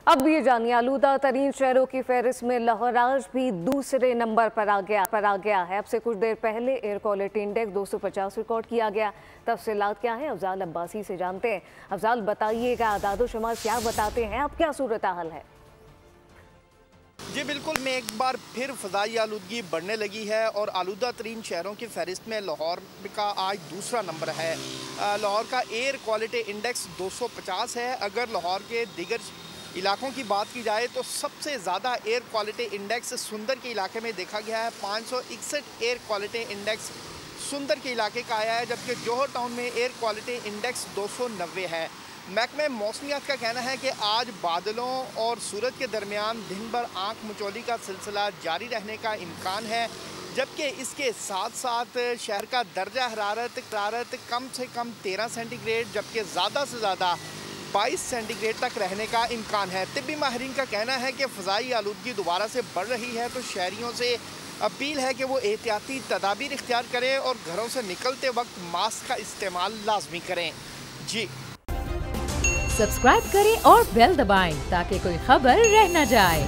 अब ये जानिए, आलूदा तरीन शहरों की फहरिस्त में लाहौर आज भी दूसरे नंबर पर आ गया है। अब से कुछ देर पहले एयर क्वालिटी इंडेक्स 250 रिकॉर्ड किया गया। तफसीलात क्या है, अफजाल अब्बासी से जानते हैं। अफजाल, बताइएगा, आदादो शुमार क्या बताते हैं, अब क्या सूरत हाल है? जी बिल्कुल, में एक बार फिर फ़ज़ाई आलूदगी बढ़ने लगी है और आलूदा तरीन शहरों की फहरिस्त में लाहौर का आज दूसरा नंबर है। लाहौर का एयर क्वालिटी इंडेक्स 250 है। अगर लाहौर के दीगर इलाकों की बात की जाए तो सबसे ज़्यादा एयर क्वालिटी इंडेक्स सुंदर के इलाके में देखा गया है। 561 एयर क्वालिटी इंडेक्स सुंदर के इलाके का आया है, जबकि जौहर टाउन में एयर क्वालिटी इंडेक्स 290 है। महकमे मौसमियात का कहना है कि आज बादलों और सूरज के दरमियान दिन भर आँख मचौली का सिलसिला जारी रहने का इम्कान है, जबकि इसके साथ साथ शहर का दर्जा हरारत कम से कम 13 सेंटीग्रेड जबकि ज़्यादा से ज़्यादा 22 सेंटीग्रेड तक रहने का इम्कान है। तिब्बी माहिरीन का कहना है कि फ़ज़ाई आलूदगी दोबारा से बढ़ रही है, तो शहरियों से अपील है कि वो एहतियाती तदाबीर इख्तियार करें और घरों से निकलते वक्त मास्क का इस्तेमाल लाजमी करें। जी सब्सक्राइब करें और बेल दबाएं ताकि कोई खबर रह न जाए।